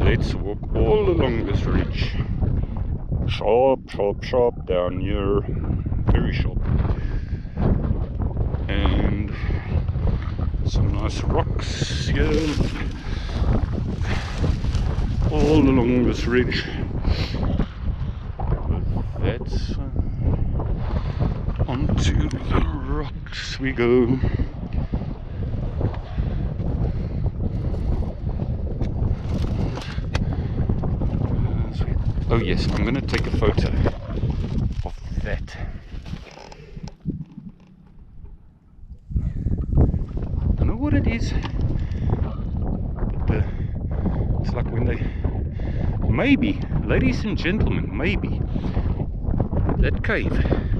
let's walk all along this ridge. Sharp, sharp, sharp down here. Very sharp. And some nice rocks here. All along this ridge. That's onto the rocks we go. Oh yes, I'm going to take a photo of that. I don't know what it is, but it's like when they, maybe, ladies and gentlemen, maybe that cave,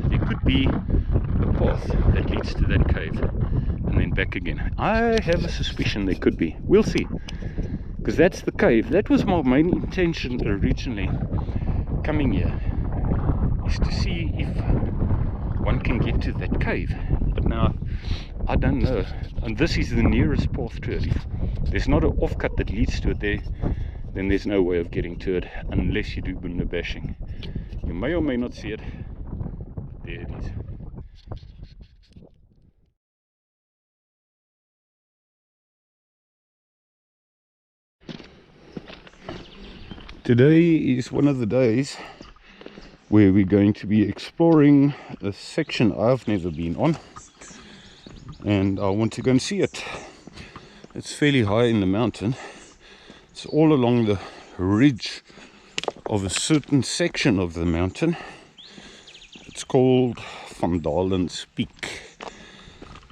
there could be a path that leads to that cave and then back again. I have a suspicion there could be. We'll see, because that's the cave. That was my main intention originally coming here, is to see if one can get to that cave, but now I don't know. And this is the nearest path to it. If there's not an offcut that leads to it there, then there's no way of getting to it unless you do bunda bashing. You may or may not see it. There it is. Today is one of the days where we're going to be exploring a section I've never been on, and I want to go and see it. It's fairly high in the mountain. It's all along the ridge of a certain section of the mountain. It's called Vandalens Peak.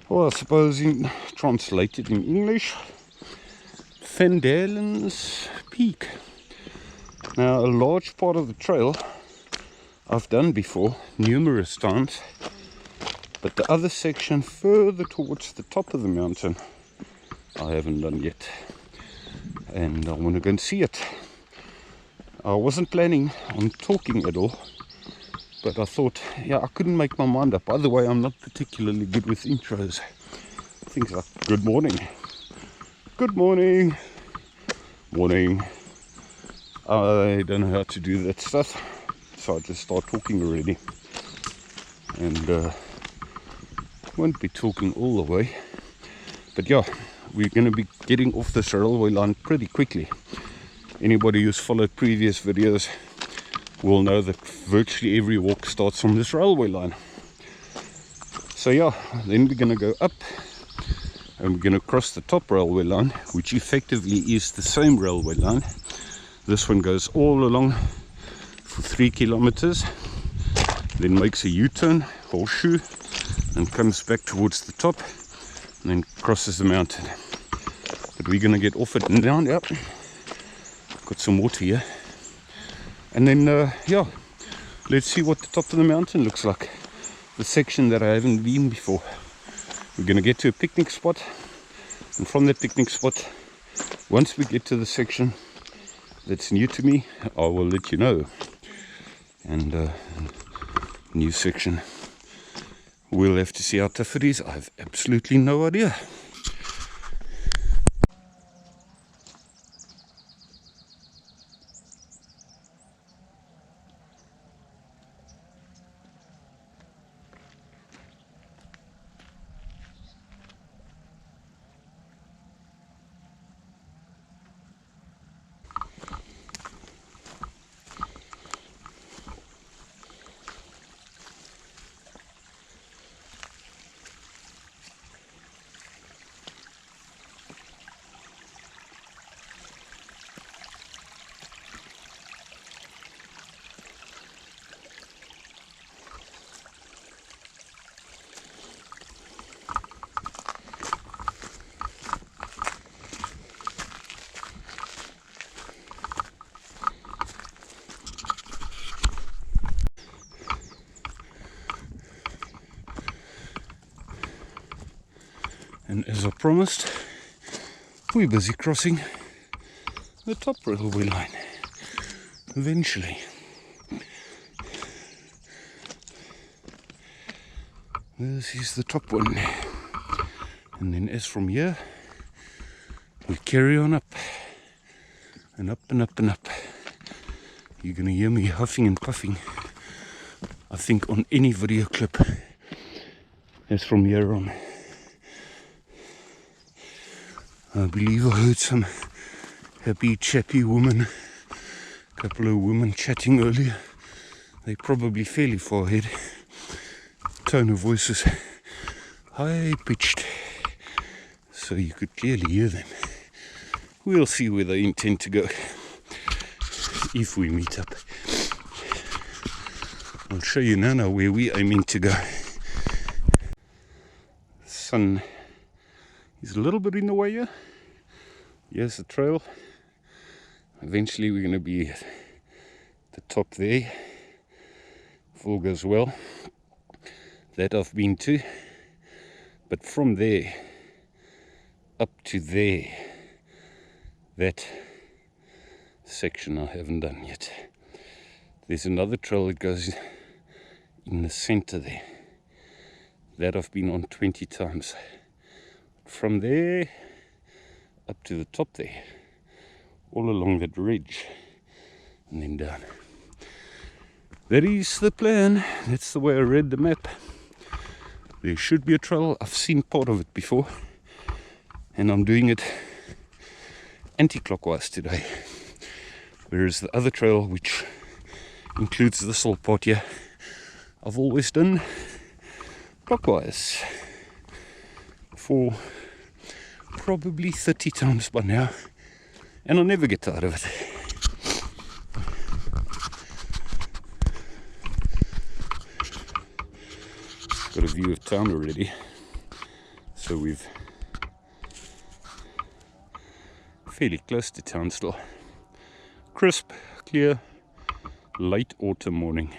Well, I suppose translated in English, Vandalens Peak. Now, a large part of the trail I've done before, numerous times, but the other section further towards the top of the mountain I haven't done yet, and I want to go and see it. I wasn't planning on talking at all, but I thought, yeah, I couldn't make my mind up. By the way, I'm not particularly good with intros. Things like good morning, good morning, morning. I don't know how to do that stuff, so I just start talking already, and won't be talking all the way. But yeah, we're going to be getting off this railway line pretty quickly. Anybody who's followed previous videos will know that virtually every walk starts from this railway line. So yeah, then we're going to go up and we're going to cross the top railway line, which effectively is the same railway line. This one goes all along for 3 kilometers, then makes a U-turn, horseshoe, and comes back towards the top, and then crosses the mountain. But we're going to get off it and down. Yep, got some water here, and then yeah, let's see what the top of the mountain looks like, the section that I haven't been before. We're going to get to a picnic spot, and from that picnic spot, once we get to the section that's new to me, I will let you know. And new section, we'll have to see how tough it is. I have absolutely no idea. And as I promised, we're busy crossing the top railway line eventually. This is the top one, and then as from here we carry on up and up and up and up. You're going to hear me huffing and puffing, I think, on any video clip as from here on. I believe I heard some happy chappy woman, a couple of women chatting earlier. They're probably fairly far ahead. Tone of voice is high pitched, so you could clearly hear them. We'll see where they intend to go if we meet up. I'll show you now where we are aiming to go. The sun is a little bit in the way here. Here's the trail. Eventually we're going to be at the top there, if all goes well. That I've been to. But from there up to there, that section I haven't done yet. There's another trail that goes in the center there. That I've been on 20 times. From there up to the top there, all along that ridge, and then down. That is the plan. That's the way I read the map. There should be a trail. I've seen part of it before, and I'm doing it anti-clockwise today. Whereas the other trail, which includes this whole part here, I've always done clockwise for probably 30 times by now, and I'll never get tired of it. Got a view of town already, so we've fairly close to town still. Crisp, clear, late autumn morning.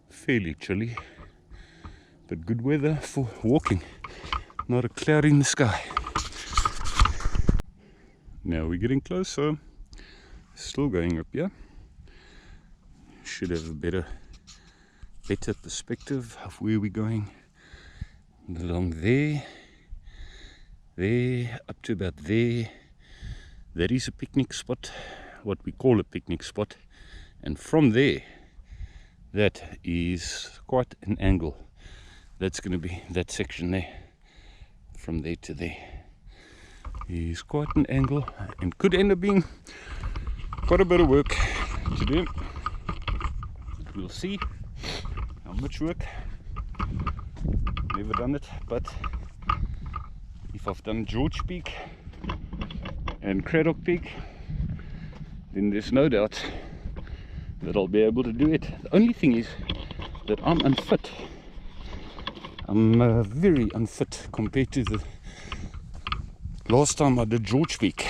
Fairly chilly, but good weather for walking. Not a cloud in the sky. Now we're getting closer. Still going up here. Should have a better perspective of where we're going. And along there, up to about there. That is a picnic spot, what we call a picnic spot. And from there, that is quite an angle. That's going to be that section there. From there to there is quite an angle, and could end up being quite a bit of work to do. We'll see how much work. Never done it, but if I've done Gorge Peak and Craddock Peak, then there's no doubt that I'll be able to do it. The only thing is that I'm unfit. I'm very unfit compared to the last time I did Gorge Peak.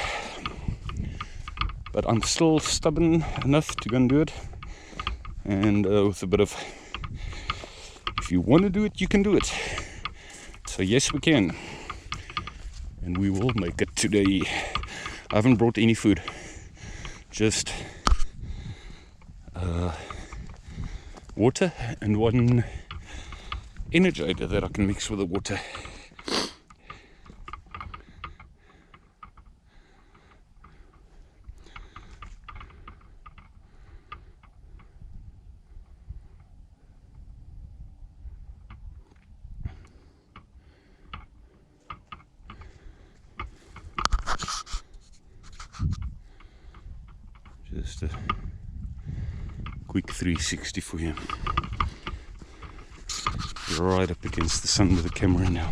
But I'm still stubborn enough to go and do it. And with a bit of, if you want to do it, you can do it. So yes, we can. And we will make it today. I haven't brought any food. Just water and one energizer that I can mix with the water. Just a quick 360 for you. Right up against the sun with the camera now.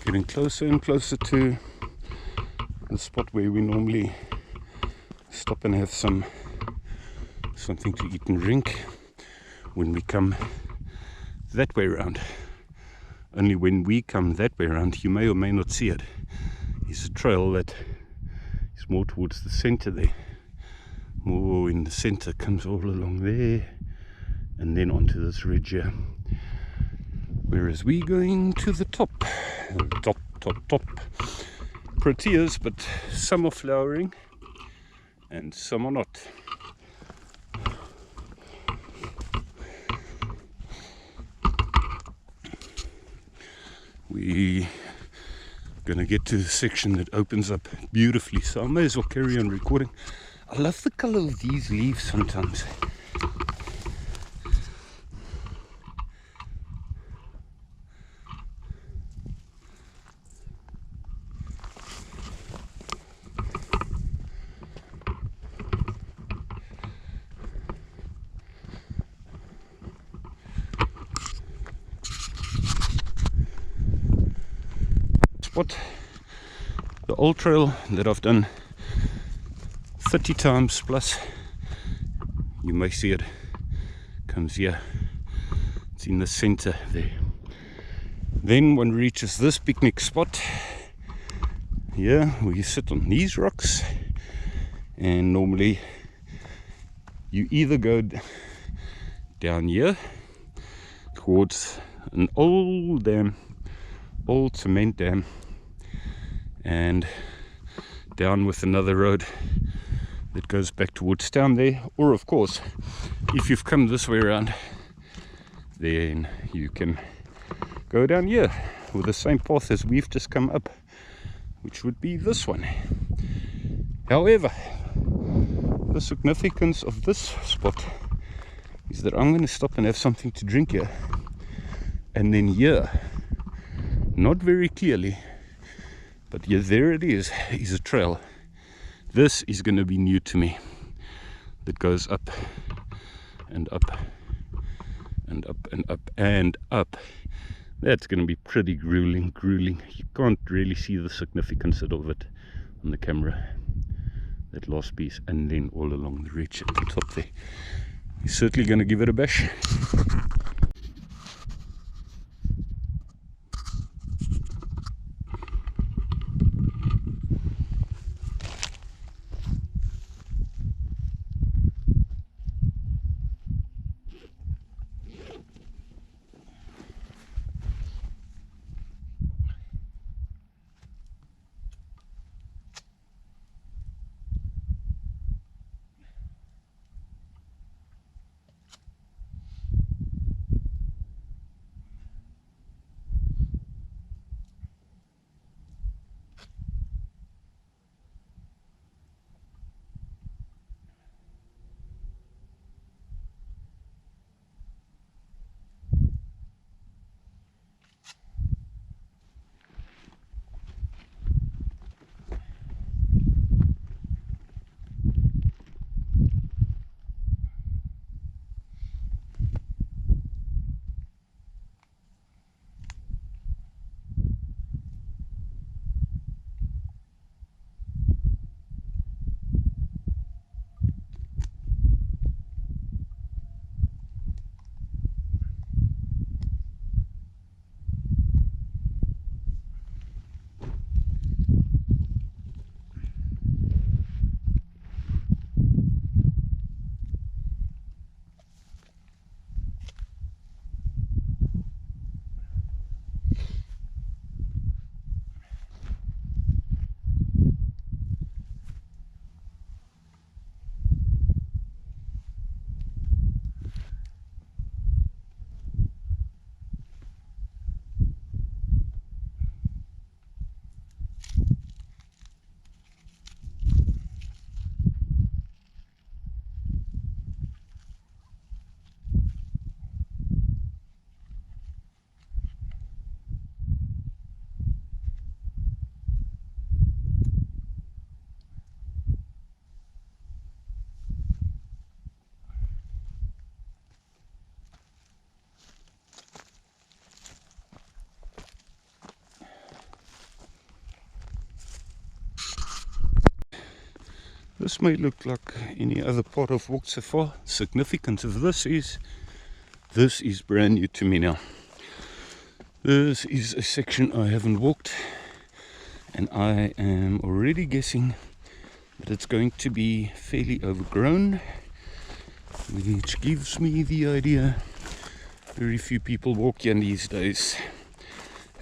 Getting closer and closer to the spot where we normally stop and have something to eat and drink when we come that way around. Only when we come that way around, you may or may not see it, is a trail that is more towards the center there. More in the center, comes all along there and then onto this ridge here. Whereas we going to the top. Top. Proteas, but some are flowering and some are not. We gonna get to the section that opens up beautifully, so I may as well carry on recording. I love the color of these leaves sometimes. Spot, the old trail that I've done 30 times plus. You may see it, comes here, it's in the center there. Then one reaches this picnic spot here where you sit on these rocks, and normally you either go down here towards an old dam, old cement dam, and down with another road that goes back towards town there, or of course if you've come this way around, then you can go down here with the same path as we've just come up, which would be this one. However, the significance of this spot is that I'm going to stop and have something to drink here, and then here, not very clearly, but yeah, there it is a trail. This is going to be new to me, that goes up and up and up and up and up. That's going to be pretty grueling. You can't really see the significance of it on the camera, that last piece, and then all along the ridge at the top there. You're certainly going to give it a bash. This may look like any other part I've walked so far. Significance of this is brand new to me now. This is a section I haven't walked, and I am already guessing that it's going to be fairly overgrown, which gives me the idea very few people walk here these days.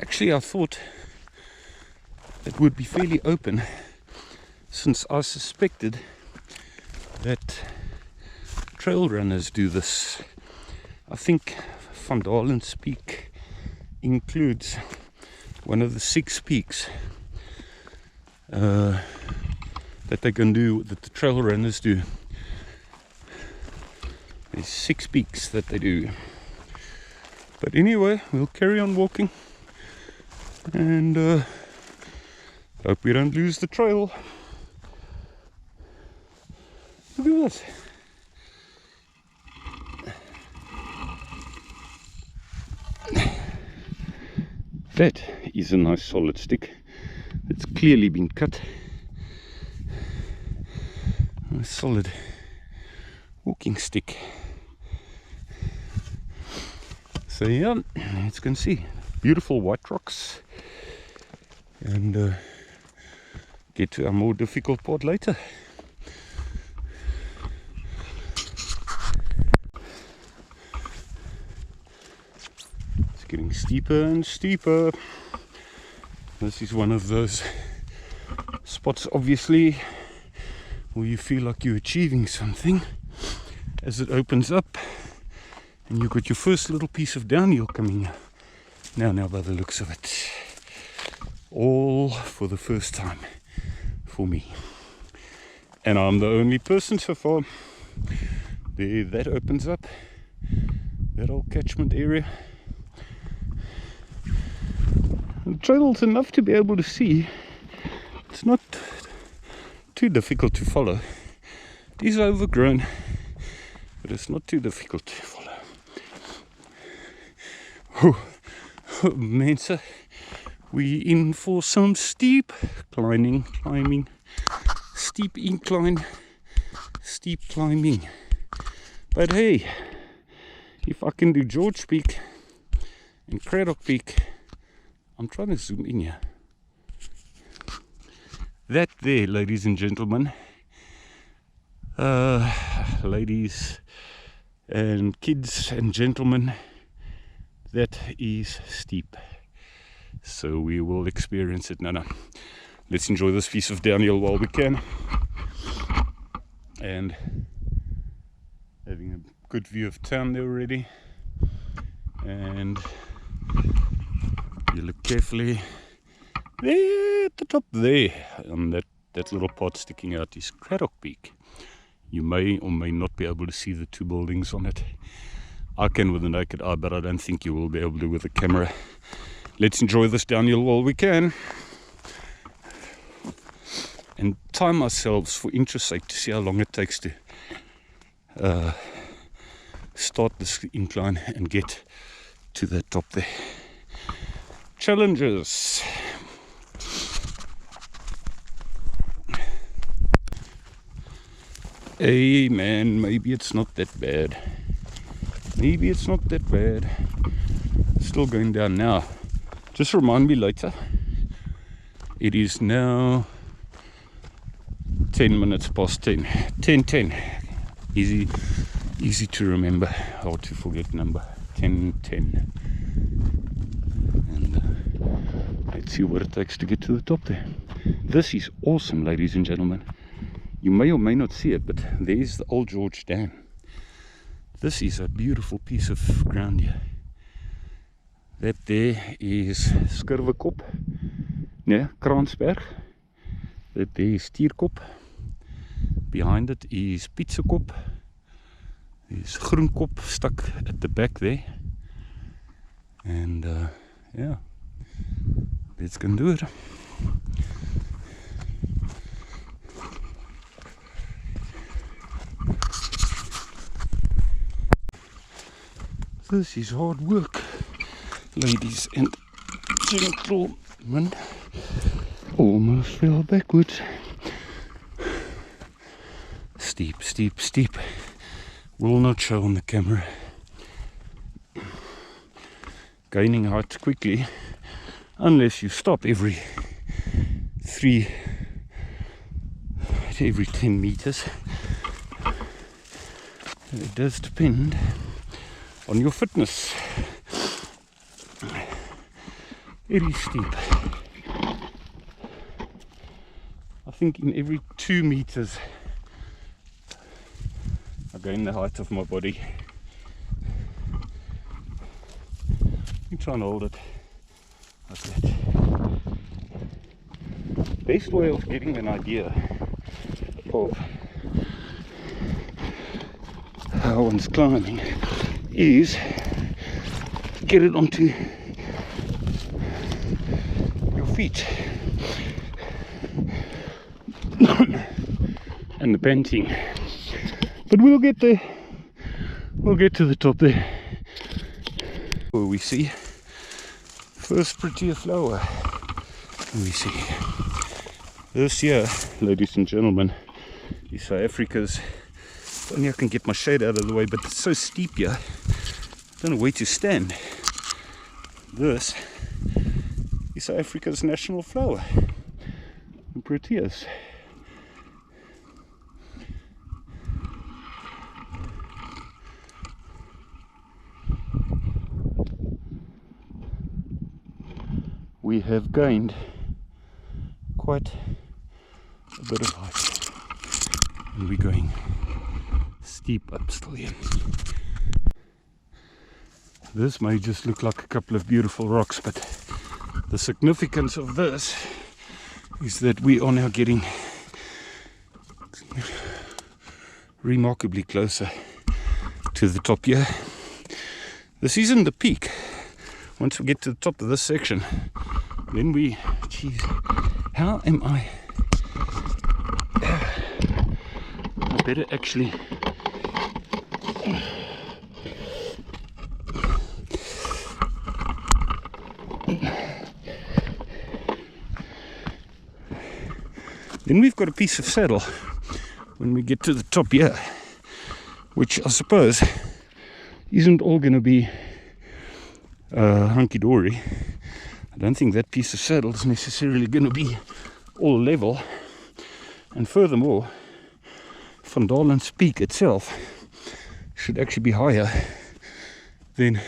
Actually, I thought it would be fairly open, since I suspected that trail runners do this. I think Vandalens Peak includes one of the 6 peaks that they can do, that the trail runners do. There's 6 peaks that they do. But anyway, we'll carry on walking and hope we don't lose the trail. Look at that. That is a nice solid stick. It's clearly been cut. A solid walking stick. So yeah, as you can see, beautiful white rocks, and get to a more difficult part later. It's getting steeper and steeper. This is one of those spots, obviously, where you feel like you're achieving something as it opens up, and you've got your first little piece of downhill coming now by the looks of it. All for the first time for me, and I'm the only person so far. There, that opens up that old catchment area. The trail's enough to be able to see. It's not too difficult to follow. It is overgrown, but it's not too difficult to follow. Oh, Mensa, we in for some steep climbing, steep incline, steep climbing. But hey, if I can do Gorge Peak and Kaaimans Peak, I'm trying to zoom in here. That there, ladies and gentlemen, ladies and kids and gentlemen, that is steep. So we will experience it now. Let's enjoy this piece of downhill while we can, and having a good view of town there already. And you look carefully there at the top there, on that little part sticking out is Kaaimans Peak. You may or may not be able to see the 2 buildings on it. I can with the naked eye, but I don't think you will be able to with a camera. Let's enjoy this downhill while we can, and time ourselves for interest's sake to see how long it takes to start this incline and get to the top there. Challenges. Hey man, maybe it's not that bad. Maybe it's not that bad. Still going down now. Just remind me later. It is now 10 minutes past 10. 10:10. Easy to remember. Hard to forget number. 10:10. And let's see what it takes to get to the top there. This is awesome, ladies and gentlemen. You may or may not see it, but there's the old Gorge Dam. This is a beautiful piece of ground here. That there is Skurwekop, yeah, Kransberg. That there is Stierkop. Behind it is Pizzakop. There's Groenkop stuck at the back there. And yeah, let's go do it. This is hard work, ladies and gentlemen. Almost fell backwards. steep, steep, steep. Will not show on the camera. Gaining height quickly, unless you stop every 10 meters. It does depend on your fitness. Very steep. I think in every 2 meters I gain the height of my body. You try and hold it like that. Best way of getting an idea of how one's climbing is get it onto your feet and the panting. But we'll get there. We'll get to the top there. Where we see first prettier flower. We see this here, ladies and gentlemen, is South Africa's. Only I can get my shade out of the way, but it's so steep here. I don't know where to stand. This is South Africa's national flower, the proteas. We have gained quite a bit of height, and we're going steep up still here. This may just look like a couple of beautiful rocks, but the significance of this is that we are now getting remarkably closer to the top here. This isn't the peak. Once we get to the top of this section, then we, geez, how am I better actually then we've got a piece of saddle when we get to the top here, which I suppose isn't all going to be hunky-dory. I don't think that piece of saddle is necessarily going to be all level, and furthermore, Vandalens Peak itself should actually be higher than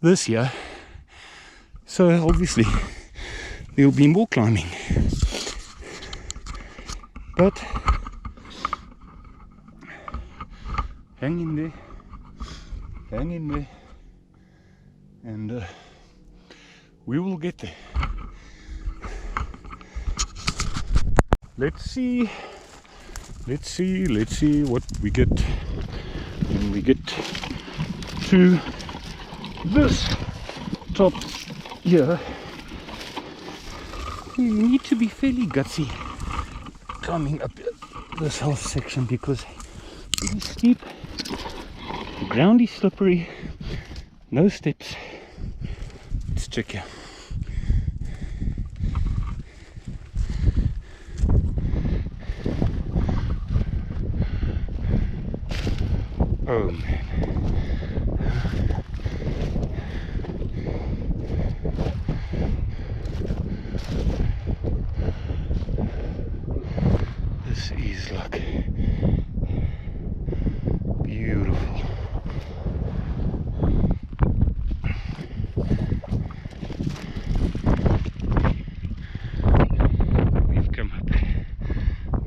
this here, so obviously there'll be more climbing. But hang in there, and we will get there. Let's see what we get when we get to this top here. You need to be fairly gutsy climbing up this whole section because it is steep, the ground is slippery, no steps. Let's check here. Oh man. This is like beautiful. We've come up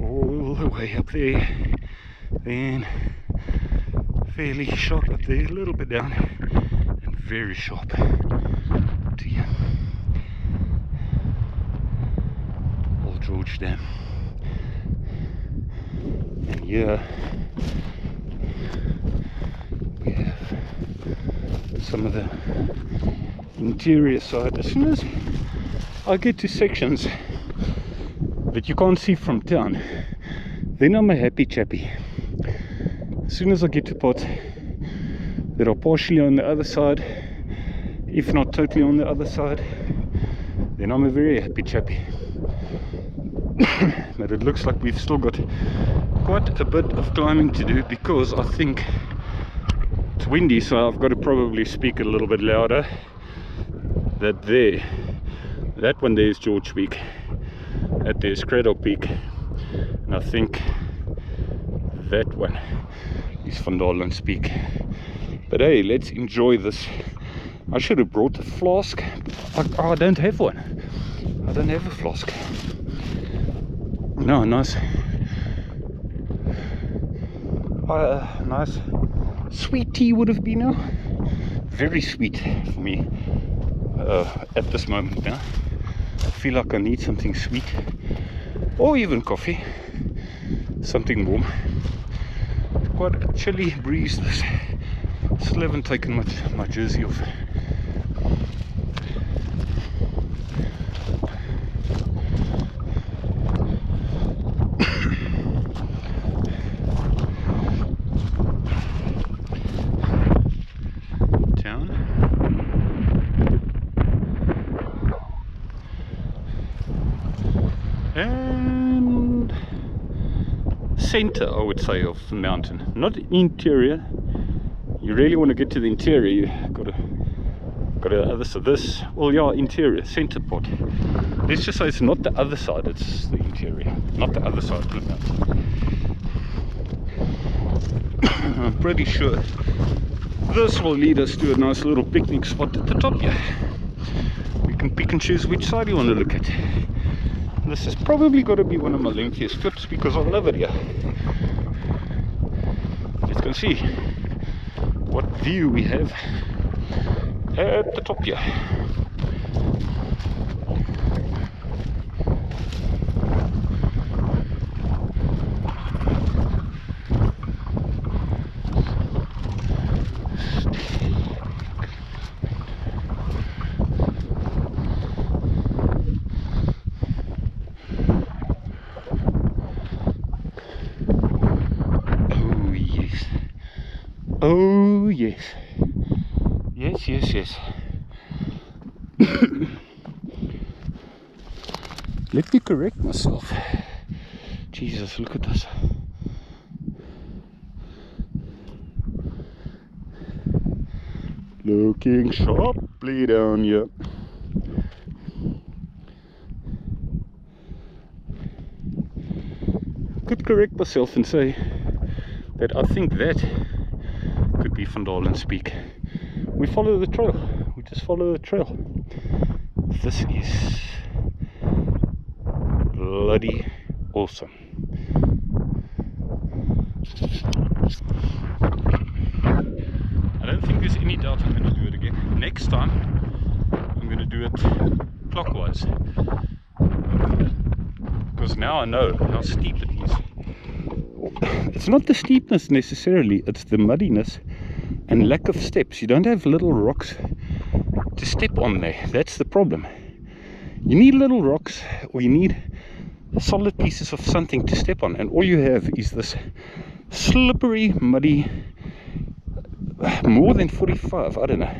all the way up there, then fairly sharp up there, a little bit down, and very sharp to here. Old Gorge Dam. And here we have some of the interior side. As soon as I get to sections that you can't see from town, then I'm a happy chappy. As soon as I get to parts that are partially on the other side, if not totally on the other side, then I'm a very happy chappy. But it looks like we've still got quite a bit of climbing to do because I think it's windy, so I've got to probably speak a little bit louder. That one there is Gorge Peak, that there's Cradle Peak, and I think that one is Vandalens Peak. But hey, let's enjoy this. I should have brought a flask. I don't have one. I don't have a flask. No, nice. Nice sweet tea would have been now. Very sweet for me at this moment now. I feel like I need something sweet, or even coffee, something warm. Quite a chilly breeze this. Still haven't taken my jersey off. Town. And center, I would say, of the mountain. Not interior. You really want to get to the interior, you got to other side. This, well, yeah, interior, center part. Let's just say it's not the other side, it's the interior, not the other side of the mountain. I'm pretty sure this will lead us to a nice little picnic spot at the top here. We can pick and choose which side you want to look at. This has probably got to be one of my lengthiest clips because I love it here. Let's go see what view we have at the top here. Oh yes. Yes, yes, yes. Let me correct myself. Jesus, look at this. Looking sharply down here. Could correct myself and say that I think that could be Vandalens Peak. We follow the trail. We just follow the trail. This is bloody awesome. I don't think there's any doubt I'm going to do it again. Next time I'm going to do it clockwise, because now I know how steep it is. It's not the steepness necessarily, it's the muddiness and lack of steps. You don't have little rocks to step on there. That's the problem. You need little rocks, or you need solid pieces of something to step on, and all you have is this slippery, muddy, more than 45, I don't know,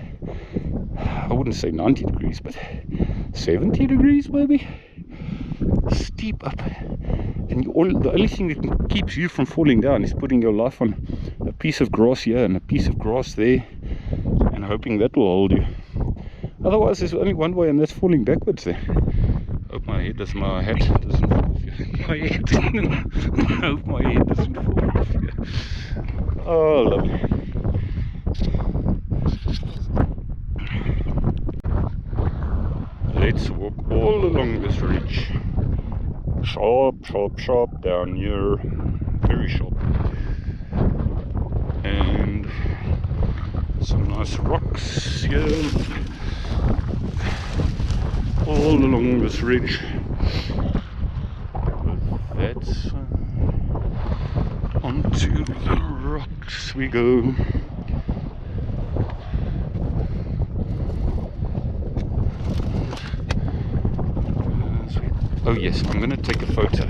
I wouldn't say 90 degrees, but 70 degrees maybe, steep up. And the only thing that keeps you from falling down is putting your life on a piece of grass here and a piece of grass there, and hoping that will hold you. Otherwise there's only one way, and that's falling backwards there. Hope my hat doesn't fall off here. Hope my head doesn't fall off here. Oh, lovely. Let's walk all along this ridge. Sharp, sharp, sharp down here. Very sharp. And some nice rocks here. All along this ridge. That's onto the rocks we go. Oh yes, I'm going to take a photo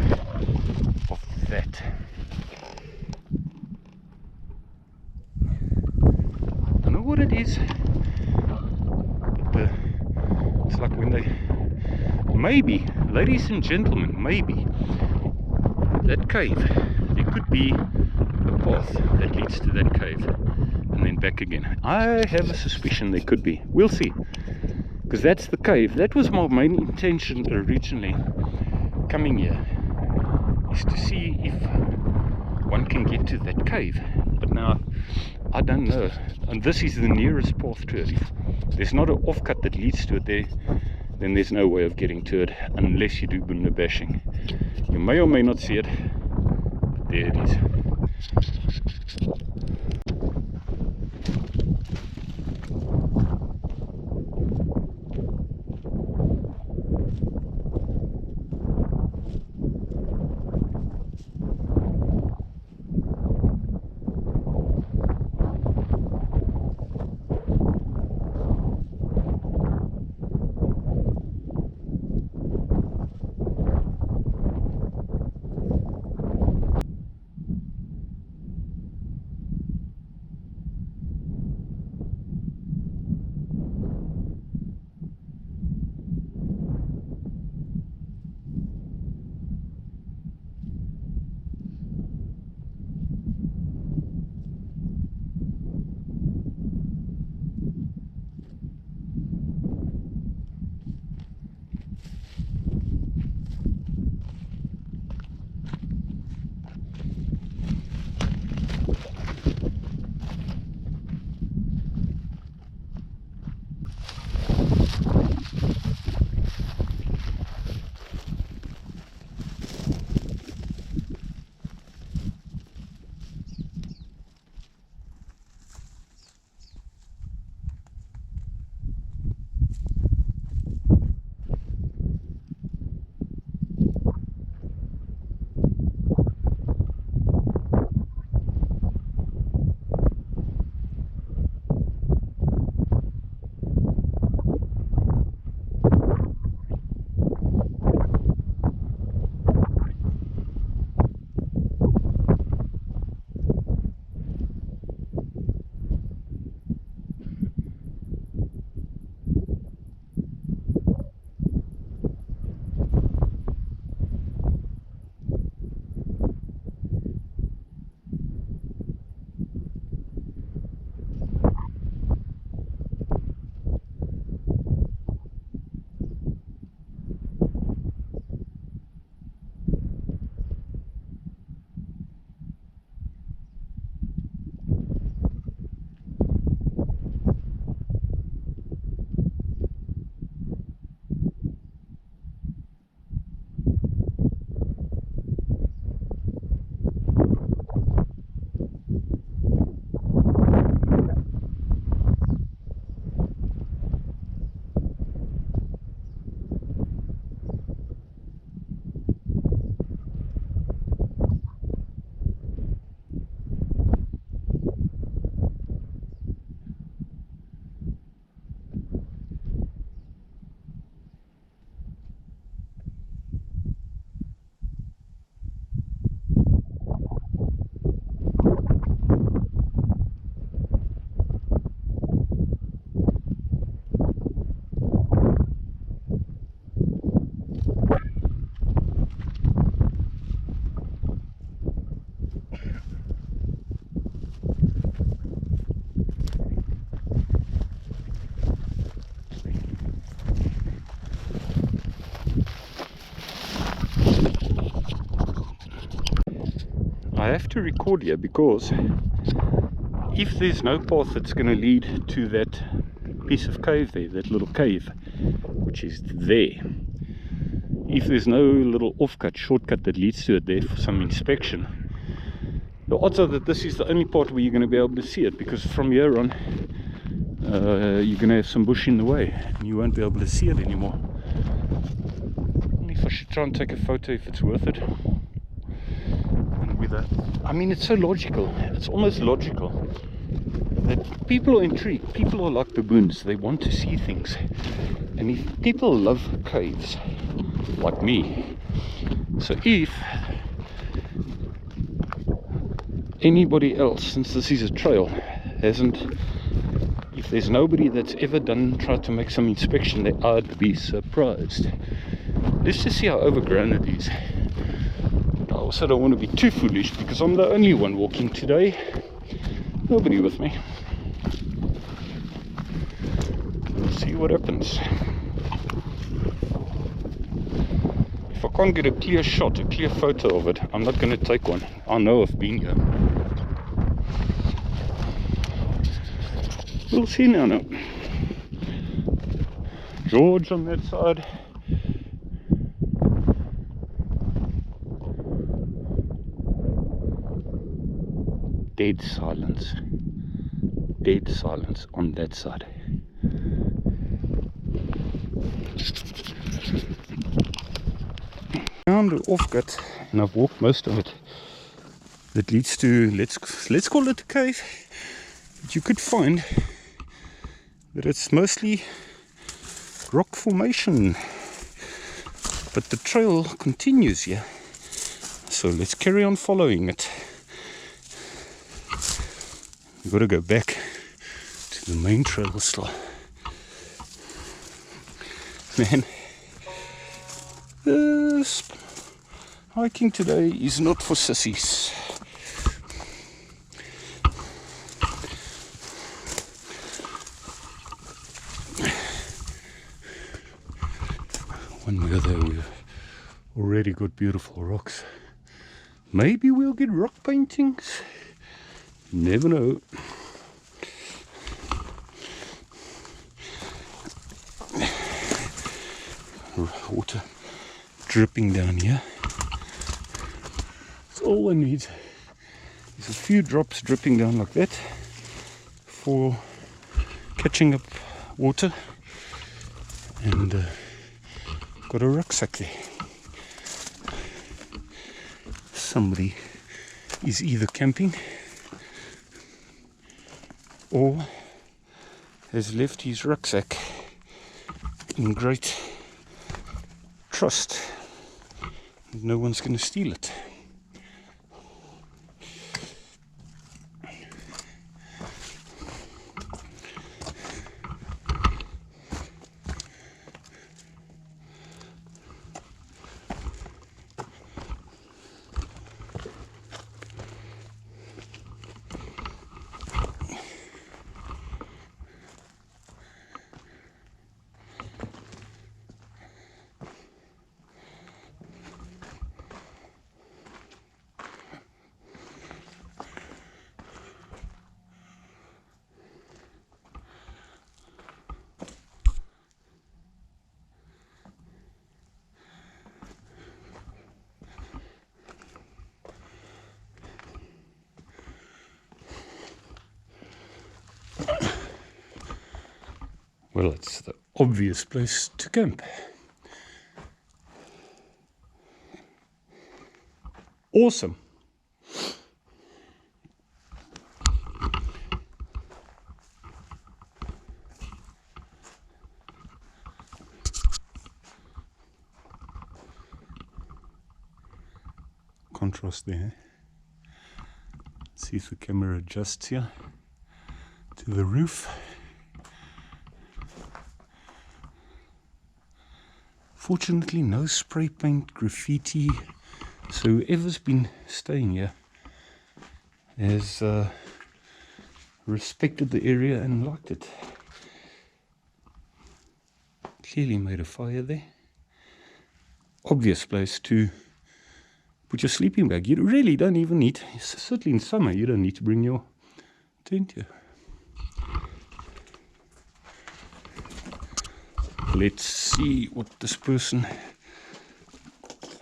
of that. Don't know what it is, but it's like when they, maybe, ladies and gentlemen, maybe that cave there could be a path that leads to that cave and then back again. I have a suspicion there could be. We'll see, because that's the cave. That was my main intention originally coming here, is to see if one can get to that cave. But now I don't know, and this is the nearest path to it. If there's not an offcut that leads to it there, then there's no way of getting to it unless you do bunda bashing. You may or may not see it, but there it is. I have to record here because if there's no path that's going to lead to that piece of cave there, that little cave, which is there, if there's no little offcut, shortcut that leads to it there for some inspection, the odds are that this is the only part where you're going to be able to see it, because from here on you're going to have some bush in the way and you won't be able to see it anymore. If I should try and take a photo, if it's worth it. And with that, I mean, it's so logical, it's almost logical that people are intrigued. People are like baboons, they want to see things. And if people love caves like me, so if anybody else, since this is a trail, if there's nobody that's ever tried to make some inspection there, I'd be surprised. Let's just see how overgrown it is. I also don't want to be too foolish because I'm the only one walking today. Nobody with me. We'll see what happens. If I can't get a clear shot, a clear photo of it, I'm not going to take one. I know I've been here. We'll see now. Gorge on that side. Dead silence. Dead silence on that side. Found an offcut, and I've walked most of it. That leads to, let's call it a cave. But you could find that it's mostly rock formation. But the trail continues here. So let's carry on following it. We've got to go back to the main trail still. Man, this hiking today is not for sissies. One way there, we've already got beautiful rocks. Maybe we'll get rock paintings. Never know. Water dripping down here. So all I need is a few drops dripping down like that for catching up water, and got a rucksack there. Somebody is either camping or has left his rucksack in great trust. No one's going to steal it. Well, it's the obvious place to camp. Awesome. Contrast there. Let's see if the camera adjusts here to the roof. Fortunately, no spray paint, graffiti, so whoever's been staying here has respected the area and liked it. Clearly made a fire there. Obvious place to put your sleeping bag. You really don't even need, certainly in summer, you don't need to bring your tent here. Let's see what this person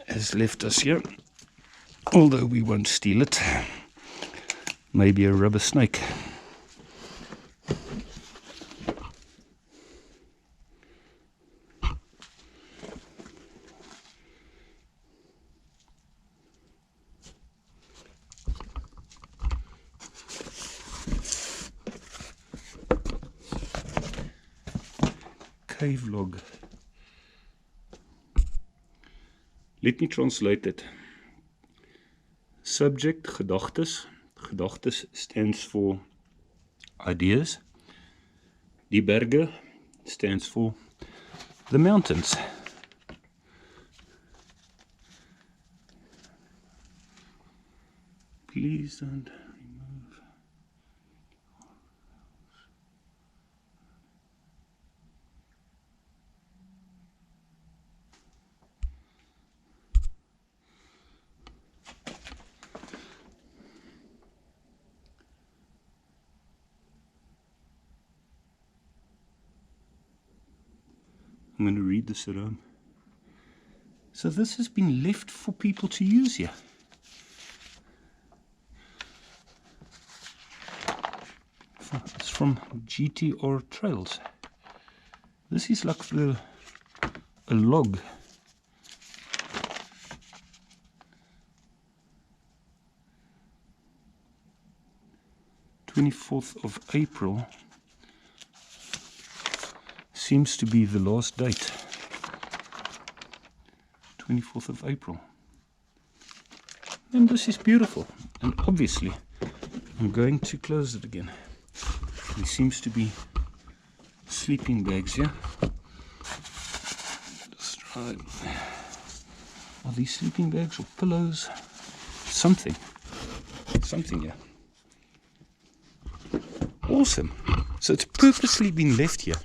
has left us here. Although we won't steal it. Maybe a rubber snake. Cave log. Let me translate it. Subject, gedagtes. Gedagtes stands for ideas. Die berge stands for the mountains. Please don't remove. I'm going to read this at home. So this has been left for people to use here. It's from GTR Trails. This is like a log. "24th of April" seems to be the last date. 24th of April. And this is beautiful. And obviously, I'm going to close it again. There seems to be sleeping bags here. Just try. Are these sleeping bags or pillows? Something here. Awesome. So it's purposely been left here.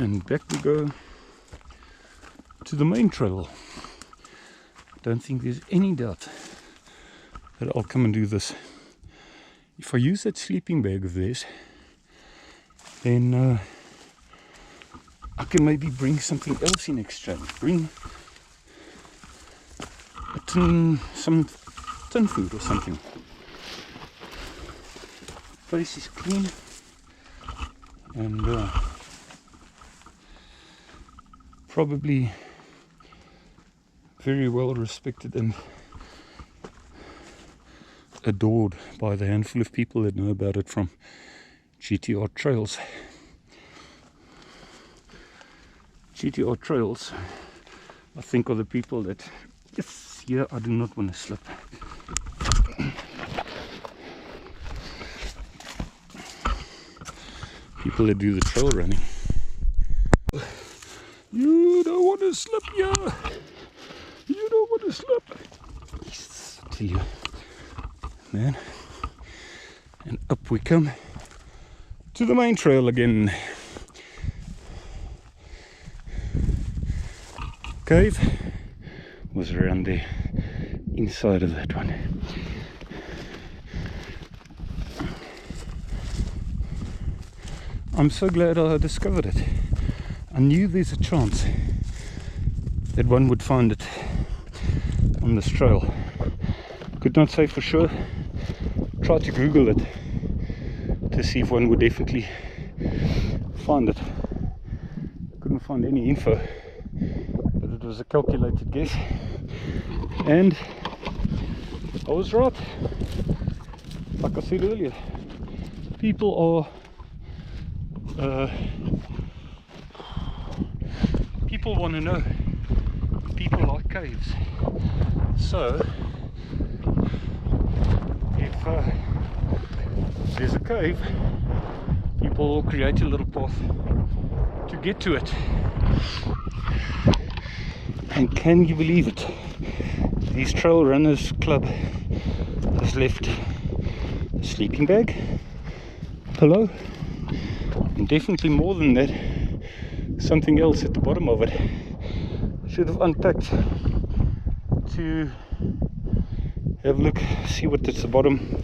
And back we go to the main trail. Don't think there's any doubt that I'll come and do this. If I use that sleeping bag of theirs, then I can maybe bring something else in exchange. Bring a some tin food or something. Place is clean and probably very well respected and adored by the handful of people that know about it from GTR Trails. GTR Trails, I think, are the people that, yes, here I do not want to slip. People that do the trail running. You don't want to slip, yeah. You don't want to slip. Yes, I tell you, man. And up we come to the main trail again. Cave was around the inside of that one. I'm so glad I discovered it. I knew there's a chance that one would find it on this trail. Could not say for sure. Tried to Google it to see if one would definitely find it. Couldn't find any info, but it was a calculated guess, and I was right. Like I said earlier, people want to know. People like caves. So if there's a cave, people will create a little path to get to it. And can you believe it? These Trail Runners Club has left a sleeping bag, pillow, and definitely more than that, something else at the bottom of it. Should have unpacked to have a look, see what's at the bottom.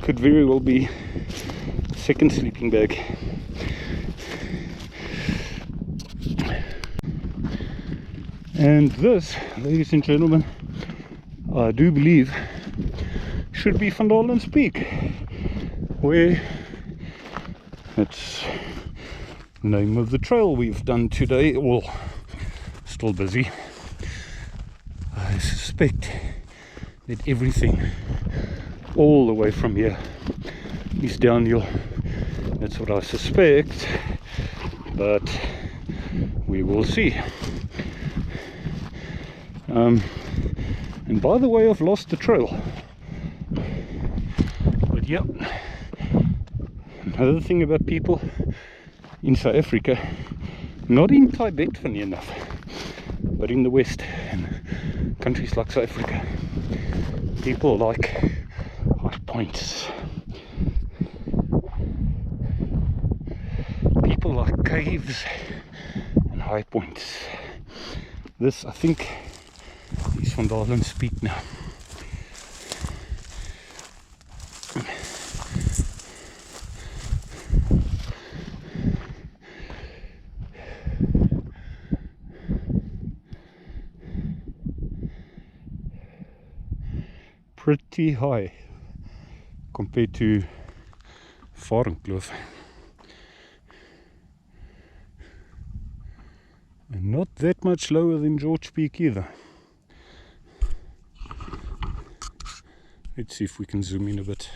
Could very well be a second sleeping bag. And this, ladies and gentlemen, I do believe should be Vandalens Peak, where it's the name of the trail we've done today. Well, still busy. I suspect that everything all the way from here is downhill. That's what I suspect, but we will see. And by the way, I've lost the trail. But yeah, another thing about people in South Africa, not in Tibet funny enough, but in the West and countries like South Africa, people like high points. People like caves and high points. This, I think, is Vandalens Peak now. Pretty high compared to Varnkloof, and not that much lower than Gorge Peak either. Let's see if we can zoom in a bit.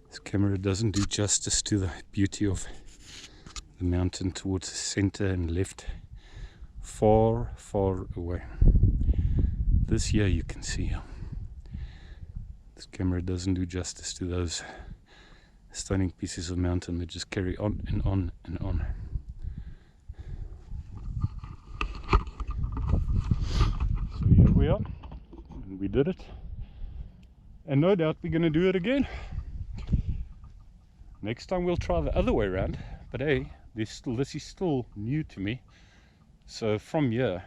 This camera doesn't do justice to the beauty of the mountain towards the center and left, far, far away. This here you can see. This camera doesn't do justice to those stunning pieces of mountain that just carry on and on and on. So here we are, and we did it, and no doubt we're going to do it again. Next time we'll try the other way around, but hey, this is still new to me. So from here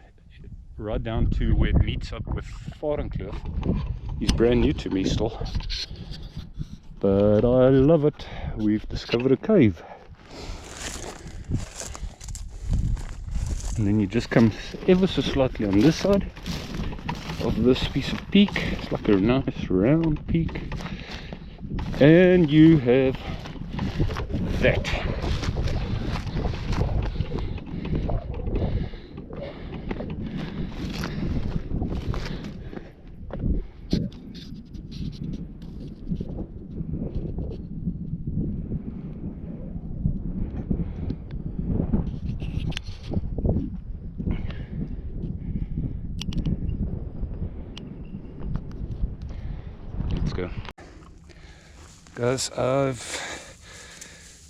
right down to where it meets up with Varnkloof is brand new to me still, but I love it. We've discovered a cave, and then you just come ever so slightly on this side of this piece of peak. It's like a nice round peak, and you have that. Let's go. Guys, I've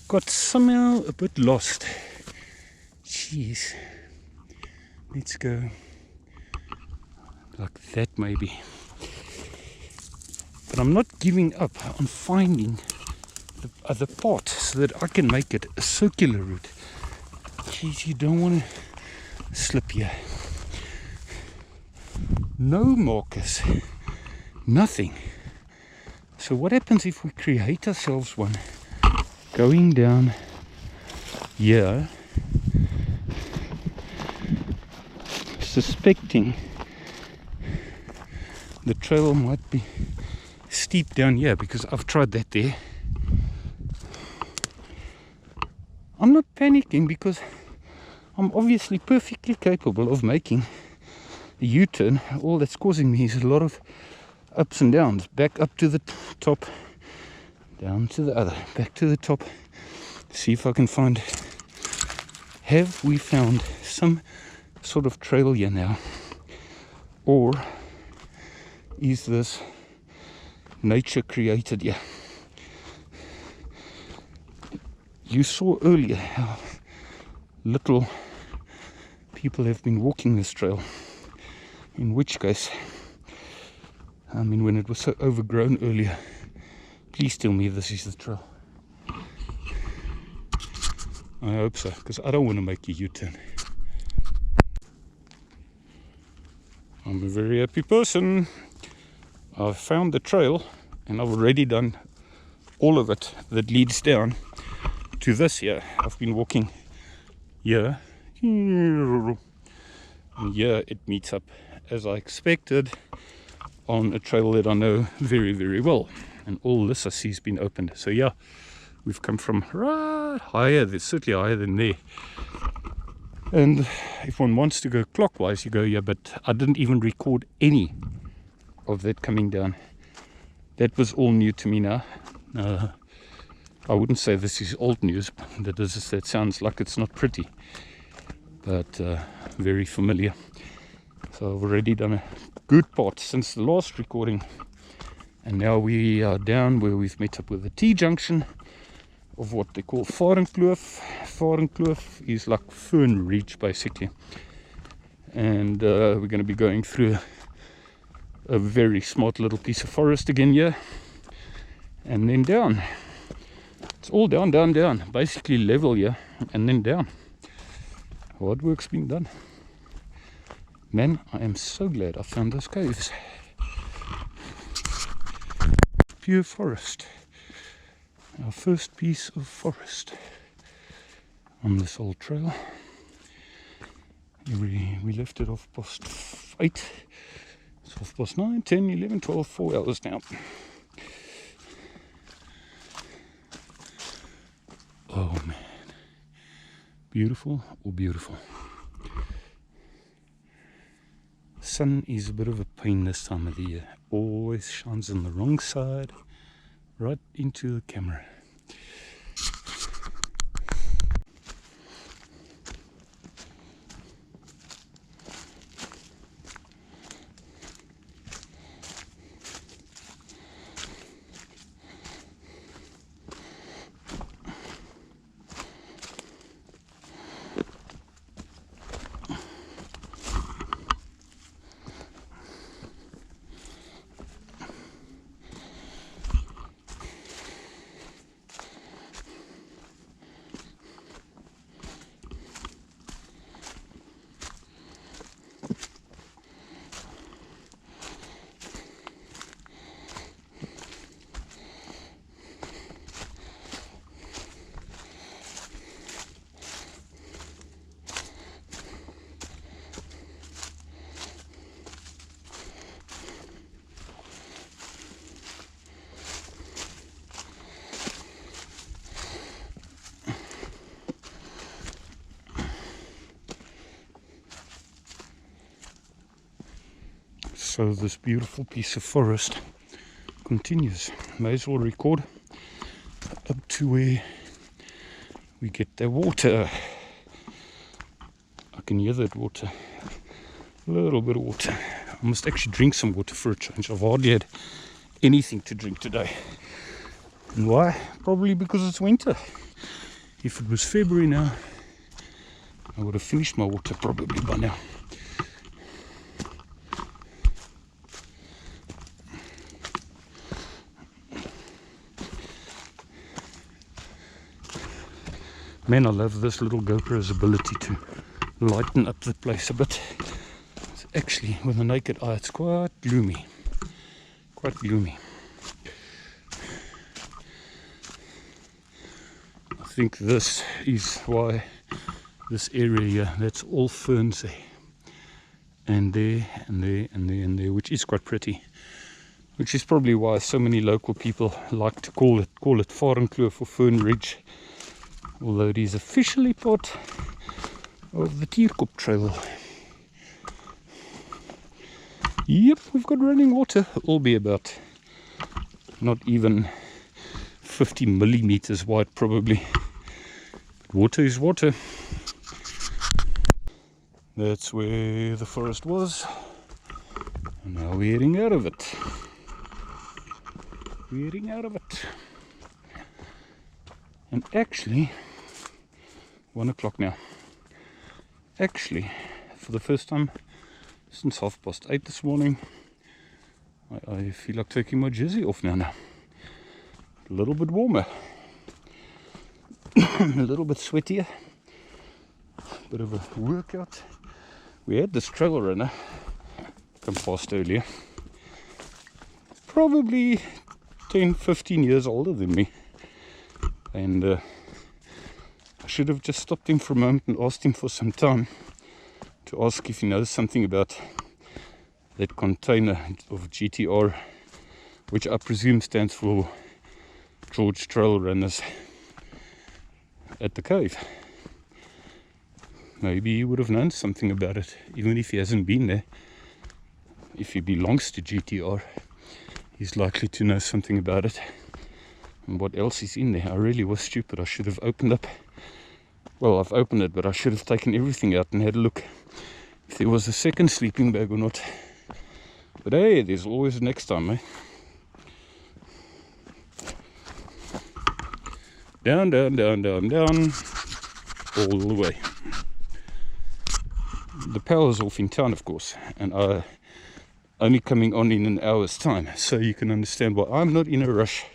got somehow a bit lost. Jeez. Let's go like that maybe. But I'm not giving up on finding the other part so that I can make it a circular route. Jeez, you don't want to slip here. No markers. Nothing. So what happens if we create ourselves one going down here, suspecting the trail might be steep down here, because I've tried that there. I'm not panicking because I'm obviously perfectly capable of making a U-turn. All that's causing me is a lot of ups and downs. Back up to the top, down to the other, back to the top. See if I can find, have we found some sort of trail here now? Or is this nature created here? You saw earlier how little people have been walking this trail, in which case, I mean, when it was so overgrown earlier, please tell me this is the trail. I hope so, because I don't want to make a U-turn. I'm a very happy person. I've found the trail and I've already done all of it that leads down to this here. I've been walking here, and here it meets up as I expected on a trail that I know very, very well. And all this I see has been opened. So yeah, we've come from right higher. There's certainly higher than there. And if one wants to go clockwise, you go here, but I didn't even record any of that coming down. That was all new to me now. I wouldn't say this is old news. That sounds like it's not pretty, but very familiar. So I've already done a good part since the last recording, and now we are down where we've met up with the T-junction of what they call Varenkloof. Varenkloof is like Fern Ridge basically, and we're going to be going through a very smart little piece of forest again here, and then down. It's all down, down, down, basically level here, and then down. Hard work's been done. Man, I am so glad I found those caves. Pure forest. Our first piece of forest on this old trail. We left it off past 8. It's off past 9, 10, 11, 12, 4 hours now. Oh man, beautiful or beautiful. Sun is a bit of a pain this time of the year. Always shines on the wrong side, right into the camera. So this beautiful piece of forest continues. May as well record up to where we get the water. I can hear that water. A little bit of water. I must actually drink some water for a change. I've hardly had anything to drink today. And why? Probably because it's winter. If it was February now, I would have finished my water probably by now. Man, I love this little GoPro's ability to lighten up the place a bit. It's actually, with the naked eye, it's quite gloomy. Quite gloomy. I think this is why this area here, that's all ferns there. And there, and there, and there, and there, which is quite pretty. Which is probably why so many local people like to call it Varenkloof or Fern Ridge. Although it is officially part of the Tierkop Trail. Yep, we've got running water. It'll be about not even 50 millimeters wide probably. But water is water. That's where the forest was, and now we're heading out of it. We're heading out of it. And actually, 1 o'clock now. Actually, for the first time since 8:30 this morning, I feel like taking my jersey off now. A little bit warmer. A little bit sweatier. Bit of a workout. We had this trail runner come past earlier. Probably 10-15 years older than me. And I should have just stopped him for a moment and asked him for some time to ask if he knows something about that container of GTR, which I presume stands for Gorge Trail Runners at the cave. Maybe he would have known something about it, even if he hasn't been there. If he belongs to GTR, he's likely to know something about it and what else is in there. I really was stupid. I should have opened up. Well, I've opened it, but I should have taken everything out and had a look if there was a second sleeping bag or not. But hey, there's always next time, eh? Down, down, down, down, down, all the way. The power's off in town, of course, and only coming on in an hour's time, so you can understand why I'm not in a rush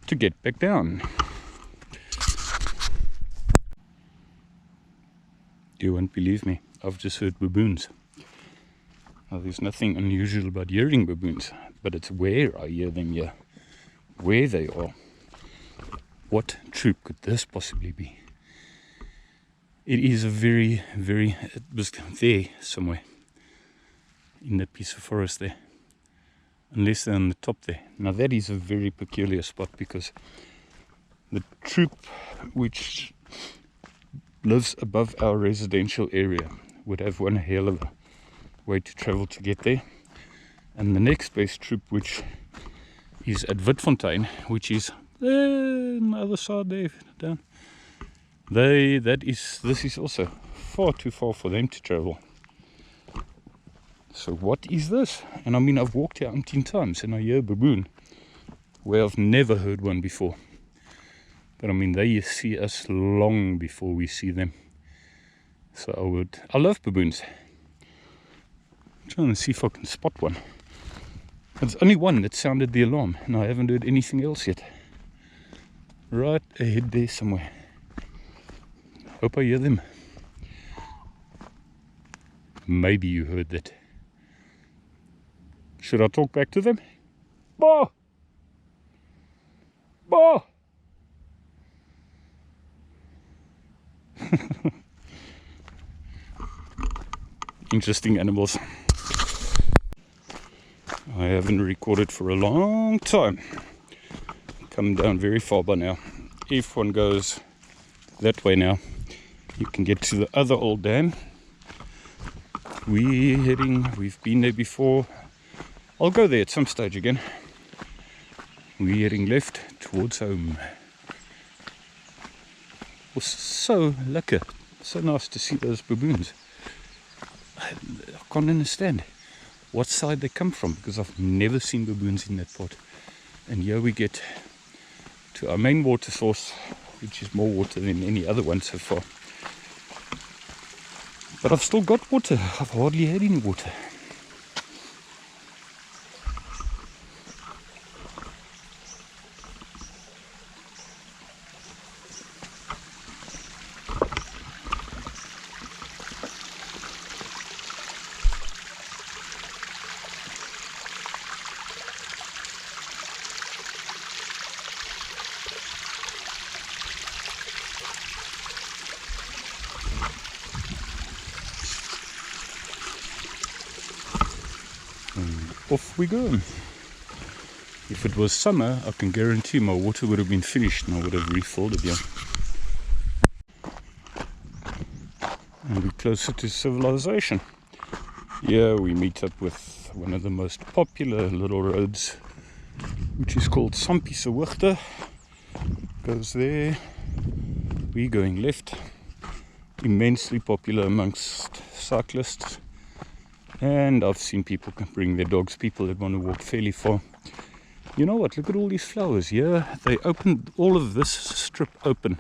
to get back down. You won't believe me, I've just heard baboons. Now, there's nothing unusual about hearing baboons, but it's where I hear them here, where they are. What troop could this possibly be? It is a very, it was there somewhere in that piece of forest there, unless they're on the top there. Now that is a very peculiar spot, because the troop which lives above our residential area would have one hell of a way to travel to get there, and the next base troop, which is at Witfontein, which is there on the other side there down, this is also far too far for them to travel. So what is this? And I mean, I've walked here umpteen times and I hear a baboon where I've never heard one before. But I mean, they see us long before we see them. So I love baboons. I'm trying to see if I can spot one. There's only one that sounded the alarm, and I haven't heard anything else yet. Right ahead there somewhere. Hope I hear them. Maybe you heard that. Should I talk back to them? Bah! Bah! Interesting animals. I haven't recorded for a long time. Come down very far by now. If one goes that way now, you can get to the other old dam. We've been there before. I'll go there at some stage again. We're heading left towards home. It was so lekker, so nice to see those baboons. I can't understand what side they come from, because I've never seen baboons in that part. And here we get to our main water source, which is more water than any other one so far. But I've still got water. I've hardly had any water. Off we go. If it was summer, I can guarantee my water would have been finished and I would have refilled it here. And we're closer to civilization. Here we meet up with one of the most popular little roads, which is called Sampie Hoogte. Goes there. We're going left. Immensely popular amongst cyclists, and I've seen people can bring their dogs, people that want to walk fairly far. You know what, look at all these flowers here. They opened all of this strip open.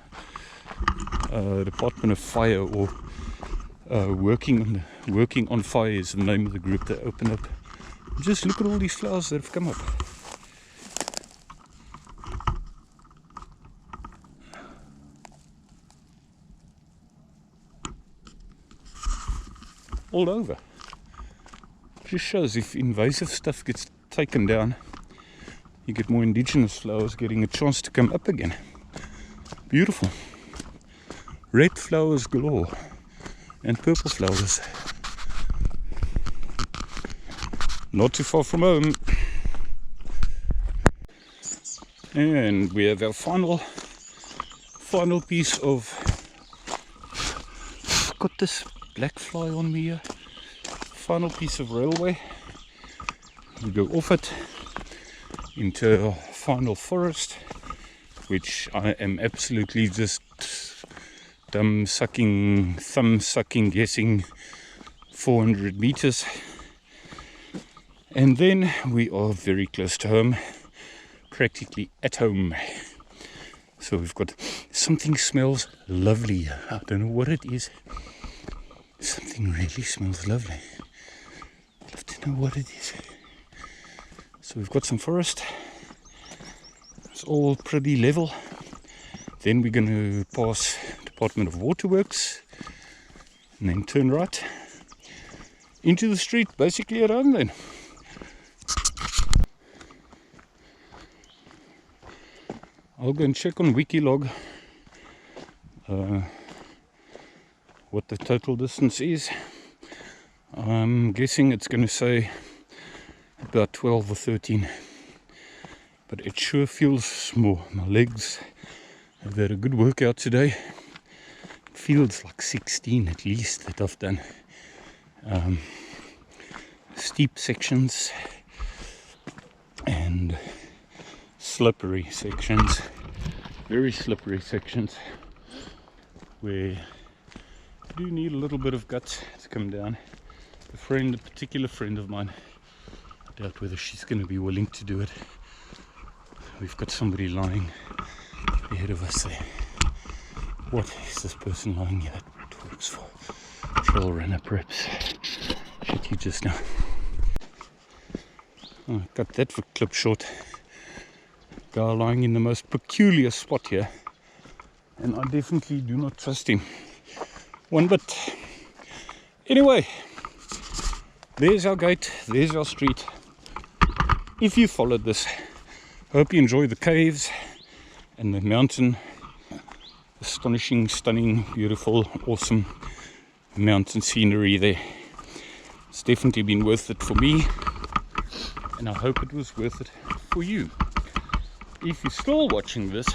Department of Fire, or working on Fire is the name of the group that opened up. Just look at all these flowers that have come up. All over. Just shows if invasive stuff gets taken down, you get more indigenous flowers getting a chance to come up again. Beautiful. Red flowers galore and purple flowers. Not too far from home. And we have our final piece of, got this black fly on me here. Final piece of railway. We go off it into our final forest, which I am absolutely just thumb sucking, guessing 400 meters. And then we are very close to home, practically at home. So we've got, something smells lovely. I don't know what it is. Something really smells lovely. I'd love to know what it is. So we've got some forest. It's all pretty level. Then we're going to pass Department of Waterworks and then turn right into the street, basically at home then. I'll go and check on Wikilog what the total distance is. I'm guessing it's going to say about 12 or 13, but it sure feels small. My legs have had a good workout today. It feels like 16 at least that I've done. Steep sections and slippery sections, very slippery sections, where you do need a little bit of guts to come down. A particular friend of mine, I doubt whether she's going to be willing to do it. We've got somebody lying ahead of us there. What is this person lying here that works for trail runner preps? Shit, you just know. Oh, I cut that for clip short. Guy lying in the most peculiar spot here, and I definitely do not trust him one bit. Anyway, there's our gate, there's our street. If you followed this, hope you enjoy the caves and the mountain. Astonishing, stunning, beautiful, awesome mountain scenery there. It's definitely been worth it for me, and I hope it was worth it for you. If you're still watching this,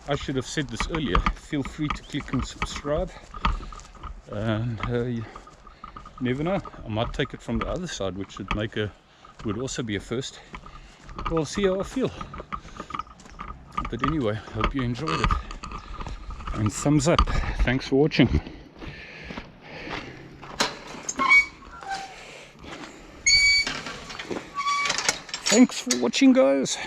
I should have said this earlier, feel free to click and subscribe. And you never know, I might take it from the other side, which would also be a first. We'll see how I feel. But anyway, hope you enjoyed it. And thumbs up. Thanks for watching. Thanks for watching, guys.